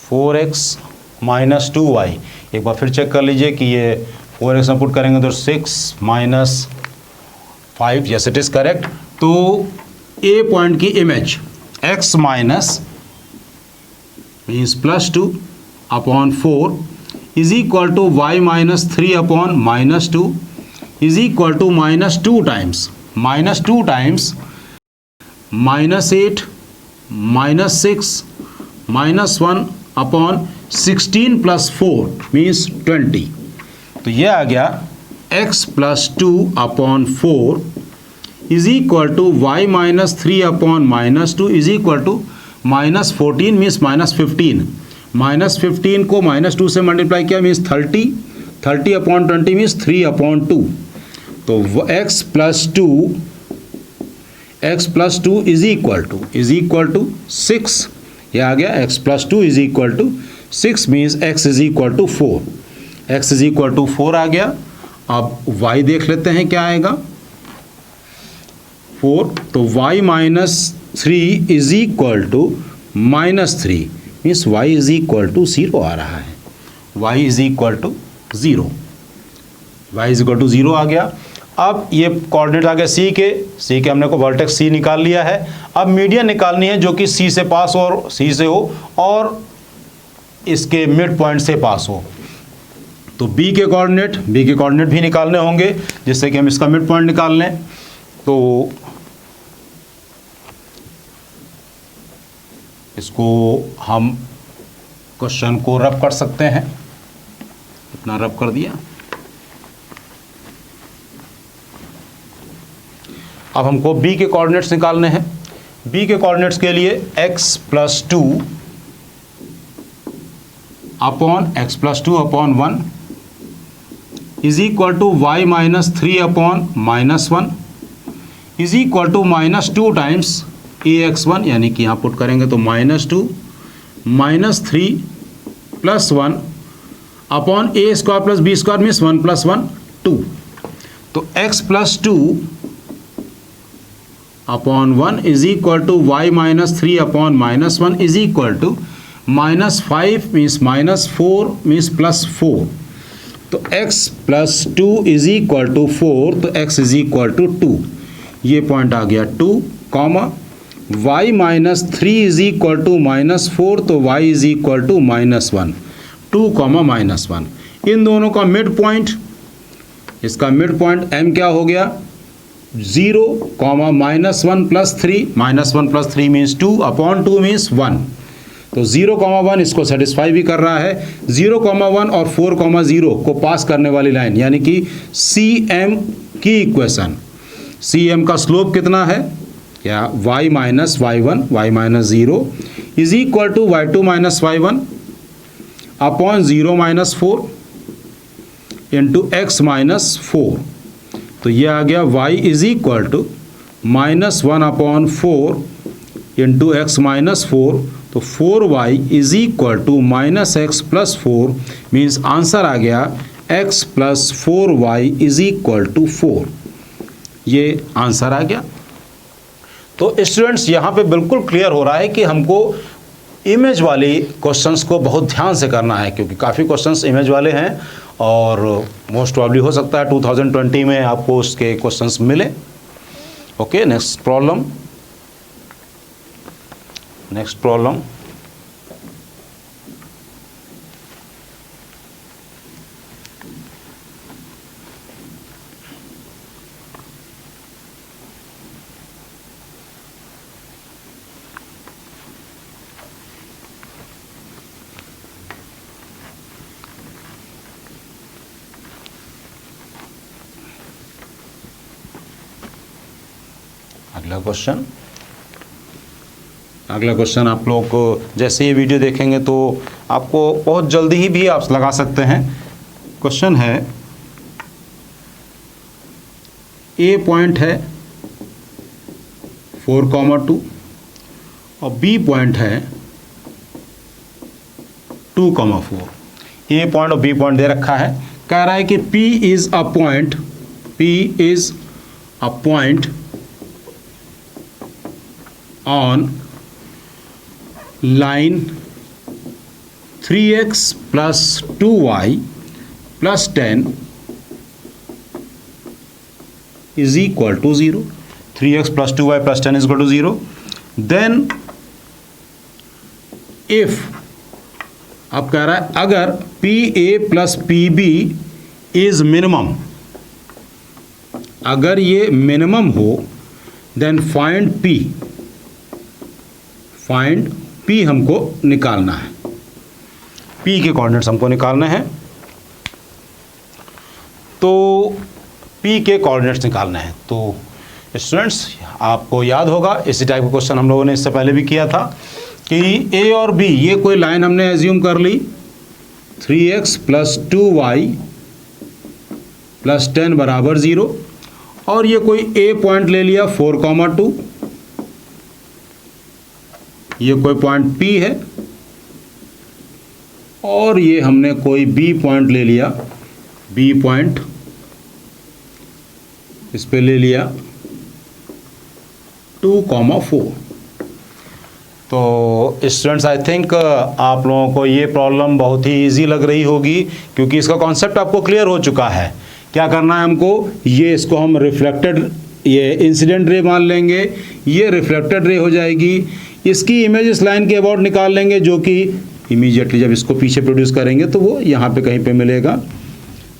S1: फोर एक्स माइनस 2y, एक बार फिर चेक कर लीजिए कि ये 4x में पुट करेंगे तो 6 minus 5, yes it is correct. तो A पॉइंट की image x minus means plus 2 upon 4 is equal to y minus 3 upon minus 2 is equal to -2 times -8 -6 -1 upon 16 plus 4 means 20। तो ये आ गया x plus 2 upon 4 is equal to y minus 3 upon minus 2 is equal to -14 means -15। -15 को -2 से multiply किया means 30 upon 20 means 3/2। तो x plus 2 is equal to 6, ये आ गया x plus 2 is equal to 6 means x is equal to 4, x is equal to 4 आ गया। अब y देख लेते हैं क्या आएगा, 4। तो y minus 3 is equal to -3 means y is equal to 0 आ रहा है, y is equal to 0, y is equal to 0 आ गया। अब ये कोऑर्डिनेट आ गया C के हमने को वर्टेक्स C निकाल लिया है। अब मीडियन निकालनी है जो कि C से पास और C से हो और इसके मिड पॉइंट से पास हो। तो B के कोऑर्डिनेट भी निकालने होंगे, जिससे कि हम इसका मिड पॉइंट निकाल लें। तो इसको हम क्वेश्चन को रब कर सकते हैं, इतना रब कर दिया। अब हमको B के कोऑर्डिनेट्स निकालने हैं। B के कोऑर्डिनेट्स के लिए x plus 2 upon 1 is equal to y minus 3 upon -1 is equal to -2 times ax1, यानी कि यहाँ पुट करेंगे तो -2 -3 plus 1 upon a square plus b square means 1 + 1 2। तो x plus 2 upon 1 is equal to y minus 3 upon -1 is equal to -5 means -4 means +4। तो x plus 2 is equal to 4, तो x is equal to 2, ये point आ गया 2, comma y minus 3 is equal to -4, तो y is equal to -1, 2, -1। इन दोनों का mid point, इसका मिड पॉइंट m क्या हो गया 0, -1 + 3, -1 + 3 मीन्स 2 अपॉन 2 मीन्स 1। तो 0, 1 इसको सेटिस्फाई भी कर रहा है। 0, 1 और 4, 0 को पास करने वाली लाइन यानी कि CM की इक्वेशन, CM का स्लोप कितना है, क्या y minus y1 y minus 0 is equal to y2 minus y1 upon 0 minus 4 into x minus 4। तो ये आ गया y is equal to -1 upon 4 into x minus 4। तो 4y is equal to -x plus 4 means answer आ गया x plus 4y is equal to 4, ये answer आ गया। तो स्टूडेंट्स यहाँ पे बिल्कुल क्लियर हो रहा है कि हमको इमेज वाली क्वेश्चंस को बहुत ध्यान से करना है, क्योंकि काफ़ी क्वेश्चंस इमेज वाले हैं और मोस्ट प्रॉब्ली हो सकता है 2020 में आपको उसके क्वेश्चंस मिले। Okay, next problem. अगला क्वेश्चन आप लोग को जैसे ये वीडियो देखेंगे तो आपको बहुत जल्दी ही भी आप लगा सकते हैं। क्वेश्चन है, ए पॉइंट है 4,2 और बी पॉइंट है 2,4। ए पॉइंट और बी पॉइंट दे रखा है। कह रहा है कि P is a point on line 3x plus 2y plus 10 is equal to 0. 3x plus 2y plus 10 is equal to 0. Then if, अब कह रहा है अगर PA plus PB is minimum, अगर ये मिनिमम हो then find P हमको निकालना है। P के कोऑर्डिनेट्स हमको निकालने हैं, तो P के कोऑर्डिनेट्स निकालने हैं। तो स्टूडेंट्स आपको याद होगा इसी टाइप का क्वेश्चन हम लोगों ने इससे पहले भी किया था कि A और B ये कोई लाइन हमने एज्यूम कर ली 3x plus 2y plus 10 बराबर 0, और ये कोई A पॉइंट ले लिया 4,2, ये कोई पॉइंट P है, और ये हमने कोई B पॉइंट ले लिया, B पॉइंट इस पे ले लिया 2,4। तो स्टूडेंट्स आई थिंक आप लोगों को ये प्रॉब्लम बहुत ही इजी लग रही होगी, क्योंकि इसका कॉन्सेप्ट आपको क्लियर हो चुका है। क्या करना है हमको, ये इसको हम रिफ्लेक्टेड, ये इंसिडेंट रे मान लेंगे, ये रिफ्लेक्टेड रे हो जाएगी। इसकी इमेज इस लाइन के अबाउट निकाल लेंगे, जो कि इमीडिएटली जब इसको पीछे प्रोड्यूस करेंगे तो वो यहाँ पे कहीं पे मिलेगा।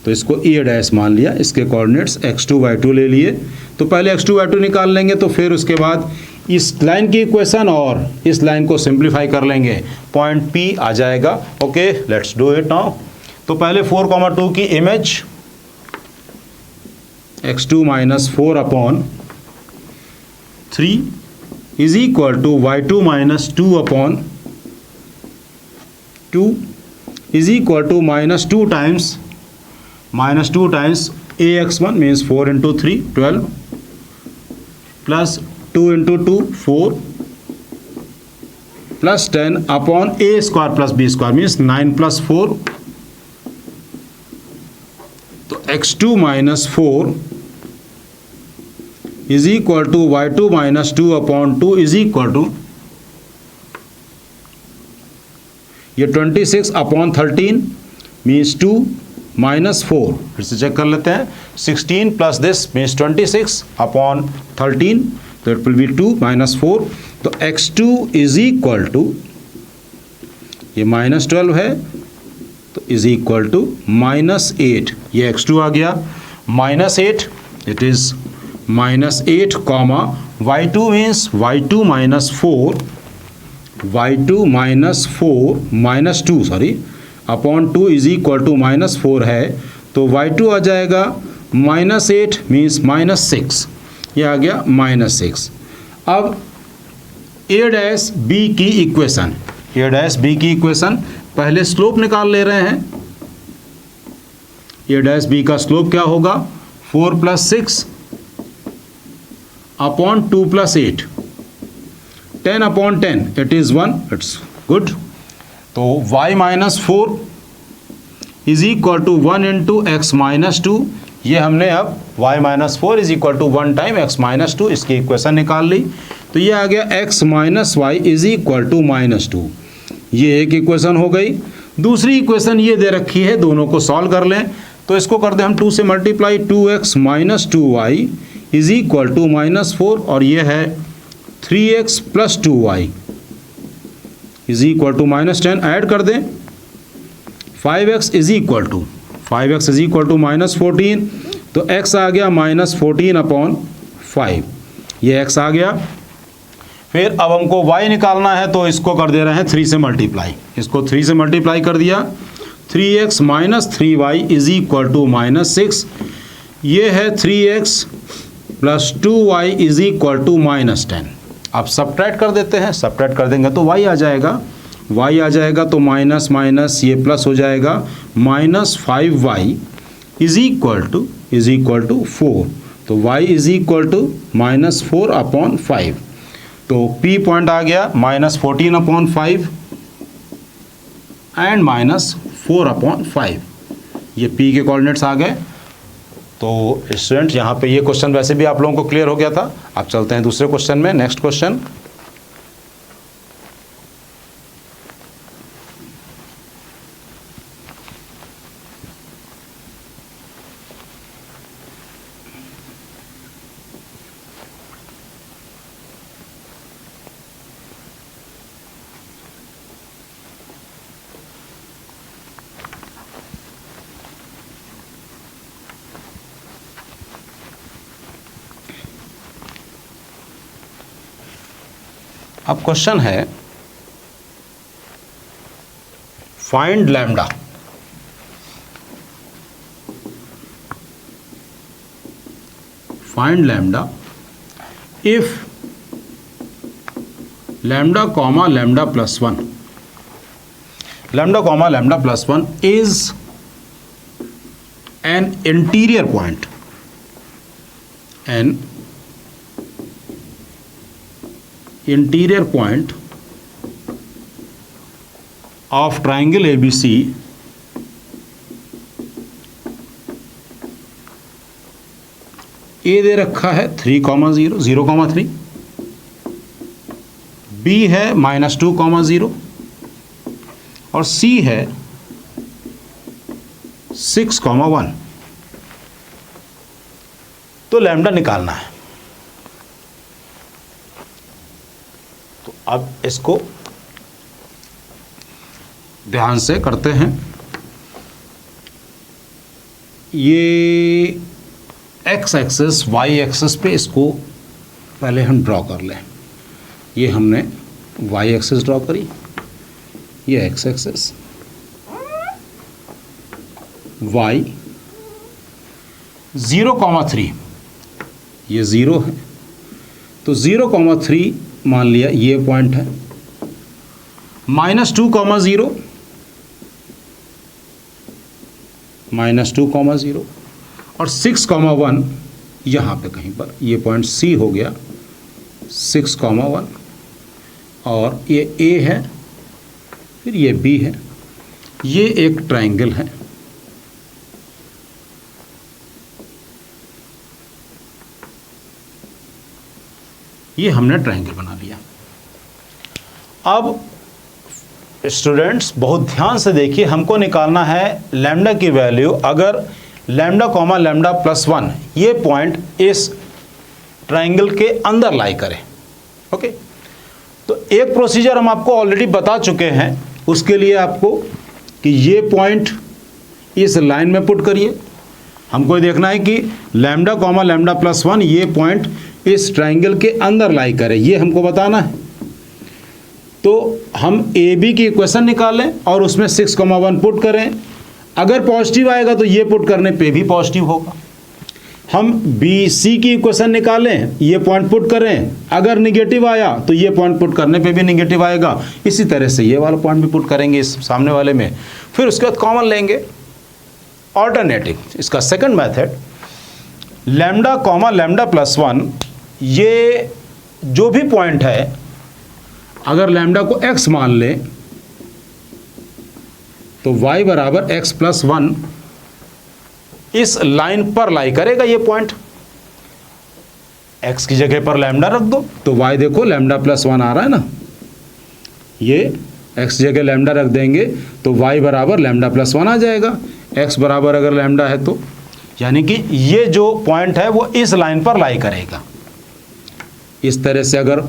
S1: तो इसको ए डैश मान लिया, इसके कोऑर्डिनेट्स x2 y2 ले लिए। तो पहले x2 y2 निकाल लेंगे, तो फिर उसके बाद इस लाइन की इक्वेशन और इस लाइन को सिंप्लीफाई कर लेंगे, पॉइंट P आ जाएगा। Okay, let's do it now. तो पहले 4,2 की image x2 minus 4 upon 3 is equal to y2 minus 2 upon 2 is equal to minus 2 times ax1 means 4 into 3 12 plus 2 into 2 4 plus 10 upon a square plus b square means 9 plus 4। तो x2 minus 4 is equal to y2 minus 2 upon 2 is equal to ये 26 upon 13 means 2 minus 4। फिर से check कर लेते हैं, 16 plus this means 26 upon 13, तो it will be 2 minus 4। तो x2 is equal to, ये minus 12 है तो is equal to minus 8। ये x2 आ गया minus 8, it is minus 8 comma y2 means y2 minus 4 minus 2 sorry upon 2 is equal to minus 4 है, तो y2 आ जाएगा minus 8 means minus 6, ये आ गया minus 6। अब a डैश b की इक्वेशन, पहले स्लोप निकाल ले रहे हैं। a डैश b का स्लोप क्या होगा, 4 plus 6 upon 2 plus 8, 10 upon 10, it is 1, it's good। तो y minus 4 is equal to 1 into x minus 2 ये हमने अब y minus 4 is equal to 1 time x minus 2, इसकी इक्वेशन निकाल ली। तो ये आ गया x minus y is equal to -2। ये एक इक्वेशन हो गई। दूसरी इक्वेशन ये दे रखी है, दोनों को सॉल्व कर लें। तो इसको कर दें हम 2 से multiply, 2x minus 2y is equal to -4, और ये है 3x plus 2y is equal to -10। Add कर दें 5x इज इक्वल टू -14, तो x आ गया -14 अपॉन 5, ये x आ गया। फिर अब हमको y निकालना है, तो इसको कर दे रहे हैं 3 से मल्टीप्लाई। इसको 3 से मल्टीप्लाई कर दिया, 3x minus 3y is equal to -6। ये है 3x plus 2y is equal to -10। अब सब्ट्रैक्ट कर देते हैं, सब्ट्रैक्ट कर देंगे तो y आ जाएगा, तो माइनस माइनस ये प्लस हो जाएगा, -5y इज इक्वल टू 4। तो y is equal to -4 upon 5। तो P पॉइंट आ गया -14 अपॉन 5 एंड -4 अपॉन 5। ये P के कोऑर्डिनेट्स आ गए। तो स्टूडेंट यहाँ पे ये क्वेश्चन वैसे भी आप लोगों को क्लियर हो गया था। अब चलते हैं दूसरे क्वेश्चन में। नेक्स्ट क्वेश्चन, अब क्वेश्चन है find lambda. Find lambda if lambda comma lambda plus 1, lambda comma lambda plus 1 is an interior point, an interior point of triangle ABC A दे रखा है 3,0, 0,3, B है -2,0 और C है 6,1। तो लैम्डा निकालना है। तो अब इसको ध्यान से करते हैं। ये x एक्सिस y एक्सिस पे इसको पहले हम ड्रॉ कर लें। ये हमने y एक्सिस ड्रॉ करी, ये x एक्सिस, y 0,3, ये 0 है, तो 0,3 मान लिया ये पॉइंट है। -2,0, -2,0 और 6,1 यहाँ पे कहीं पर, ये पॉइंट C हो गया 6,1, और ये A है, फिर ये B है। ये एक ट्रायंगल है, ये हमने ट्रायंगल बना लिया। अब स्टूडेंट्स बहुत ध्यान से देखिए, हमको निकालना है लैम्डा की वैल्यू अगर लैम्डा कॉमा लैम्डा प्लस 1 ये पॉइंट इस ट्रायंगल के अंदर लाई करे। ओके, तो एक प्रोसीजर हम आपको ऑलरेडी बता चुके हैं, उसके लिए आपको कि ये पॉइंट इस लाइन में पुट करिए। हमको देखना है कि लैम्डा कॉमा लैम्डा प्लस 1 ये पॉइंट इस ट्रायंगल के अंदर लाई करे, ये हमको बताना है। तो हम ए बी की इक्वेशन निकालें और उसमें 6,1 पुट करें। अगर पॉजिटिव आएगा तो ये पुट करने पे भी पॉजिटिव होगा। हम बी सी की इक्वेशन निकालें, ये पॉइंट पुट करें, अगर निगेटिव आया तो ये पॉइंट पुट करने पे भी निगेटिव आएगा। इसी तरह से ये वाला पॉइंट भी पुट करेंगे इस सामने वाले में, फिर उसके बाद कॉमन लेंगे। ऑल्टरनेटिव, इसका second method, lambda comma lambda plus 1 ये जो भी पॉइंट है, अगर लैम्डा को x मान लें तो y बराबर x प्लस 1 इस लाइन पर लाई करेगा ये पॉइंट। x की जगह पर लैम्डा रख दो तो y देखो लैम्डा प्लस 1 आ रहा है ना, ये x जगह लैम्डा रख देंगे तो y बराबर लैम्डा प्लस 1 आ जाएगा, x बराबर अगर लैम्डा है तो, यानी कि ये जो पॉइंट है वो इस लाइन पर लाई करेगा। इस तरह से अगर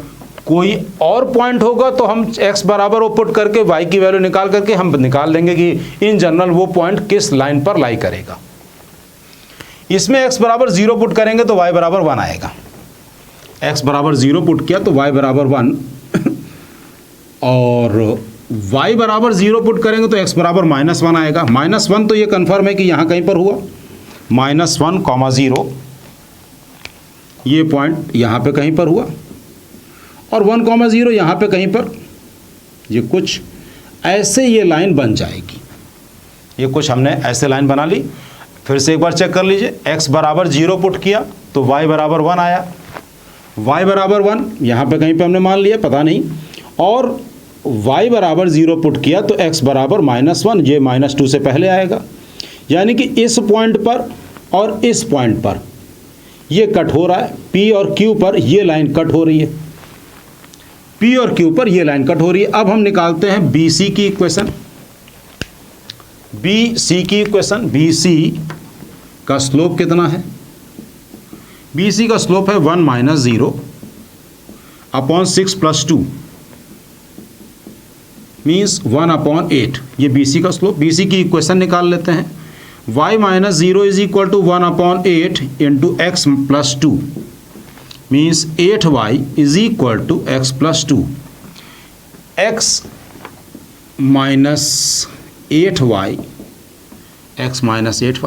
S1: कोई और पॉइंट होगा तो हम x बराबर वो पुट करके y की वैल्यू निकाल करके हम निकाल देंगे कि इन जनरल वो पॉइंट किस लाइन पर लाई करेगा। इसमें x बराबर 0 पुट करेंगे तो y बराबर 1 आएगा। x बराबर 0 पुट किया तो y बराबर 1 और y बराबर 0 पुट करेंगे तो x बराबर -1 आएगा। -1 तो ये कन्फर्म है कि यहाँ कहीं पर हुआ, -1, 0 ये पॉइंट यहाँ पे कहीं पर हुआ और 1, 0 यहाँ पे कहीं पर, ये कुछ ऐसे ये लाइन बन जाएगी। ये कुछ हमने ऐसे लाइन बना ली। फिर से एक बार चेक कर लीजिए, x बराबर 0 पुट किया तो y बराबर 1 आया, y बराबर 1 यहाँ पे कहीं पे हमने मान लिया, पता नहीं, और y बराबर 0 पुट किया तो x बराबर -1, ये -2 से पहले आएगा। यानी कि इस पॉइंट पर और इस पॉइंट पर ये कट हो रहा है, P और Q पर ये लाइन कट हो रही है, P और Q पर ये लाइन कट हो रही है। अब हम निकालते हैं BC की इक्वेशन। BC की इक्वेशन, BC का स्लोप कितना है? BC का स्लोप है 1 - 0 अपॉन 6 + 2 मीन्स 1/8। ये BC का स्लोप। BC की इक्वेशन निकाल लेते हैं। y - 0 is equal to 1/8 into x + 2 मीन्स 8y is equal to x + 2। x - 8y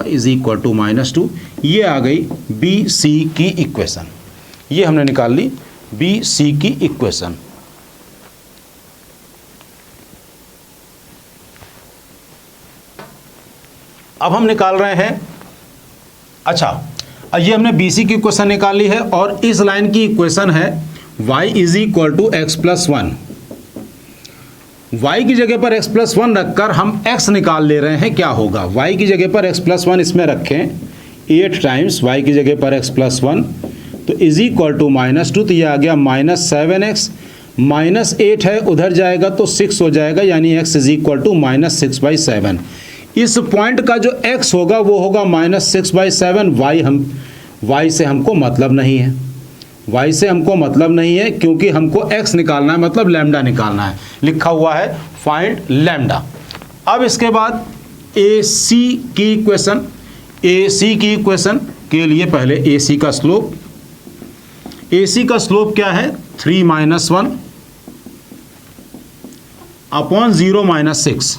S1: is equal to -2। ये आ गई BC की इक्वेशन। ये हमने निकाल ली BC की इक्वेशन। अब हम निकाल रहे हैं, अच्छा ये हमने BC की इक्वेशन निकाली है और इस लाइन की इक्वेशन है y is equal to x + 1। y की जगह पर x + 1 रखकर हम x निकाल ले रहे हैं, क्या होगा? y की जगह पर x + 1 इसमें रखें, 8 टाइम्स y की जगह पर x + 1 तो इज इक्वल टू -2, तो ये आ गया -7x, -8 है उधर जाएगा तो 6 हो जाएगा, यानी x इज इक्वल टू -6/7। इस पॉइंट का जो x होगा वो होगा -6/7। y से हमको मतलब नहीं है, y से हमको मतलब नहीं है क्योंकि हमको x निकालना है, मतलब लैम्डा निकालना है। लिखा हुआ है फाइंड लैम्डा। अब इसके बाद AC की इक्वेशन। AC की इक्वेशन के लिए पहले AC का स्लोप। AC का स्लोप क्या है? 3 - 1 अपॉन 0 - 6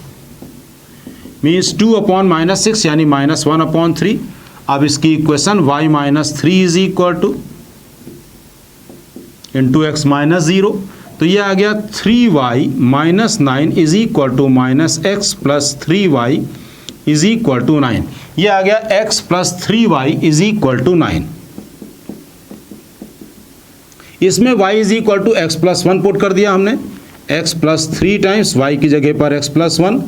S1: मीन्स 2/-6 यानी -1/3। अब इसकी equation y - 3 is equal two into x - 0, तो ये आ गया 3y - 9 is equal to -x + 3y is equal to 9। ये आ गया x + 3y is equal to 9। इसमें y is equal to x + 1 put कर दिया हमने, x + 3 टाइम्स y की जगह पर x + 1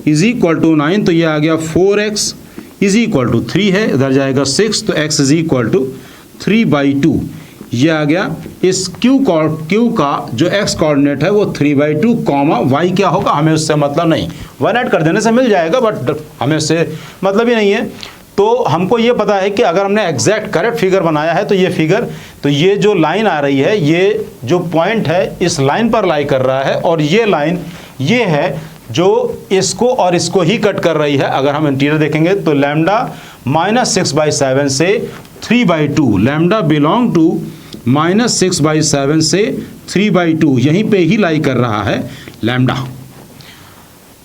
S1: इज इक्वल टू 9, तो ये आ गया 4x इज इक्वल टू 3 है, इधर जाएगा 6 तो x इज इक्वल टू 3/2। ये आ गया। इस Q का जो x कोऑर्डिनेट है वो 3/2 कॉमा y क्या होगा हमें उससे मतलब नहीं, 1 ऐड कर देने से मिल जाएगा बट हमें उससे मतलब ही नहीं है। तो हमको ये पता है कि अगर हमने एग्जैक्ट करेक्ट फिगर बनाया है तो ये फिगर, तो ये जो लाइन आ रही है, ये जो पॉइंट है इस लाइन पर लाई कर रहा है और ये लाइन ये है जो इसको और इसको ही कट कर रही है। अगर हम इंटीरियर देखेंगे तो लैम्डा -6/7 से 3/2, लैम्डा बिलोंग टू -6/7 से 3/2, यहीं पे ही लाई कर रहा है लैम्डा।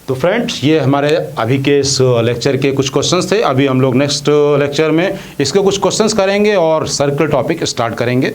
S1: तो फ्रेंड्स ये हमारे अभी के इस लेक्चर के कुछ क्वेश्चंस थे। अभी हम लोग नेक्स्ट लेक्चर में इसके कुछ क्वेश्चंस करेंगे और सर्कल टॉपिक स्टार्ट करेंगे।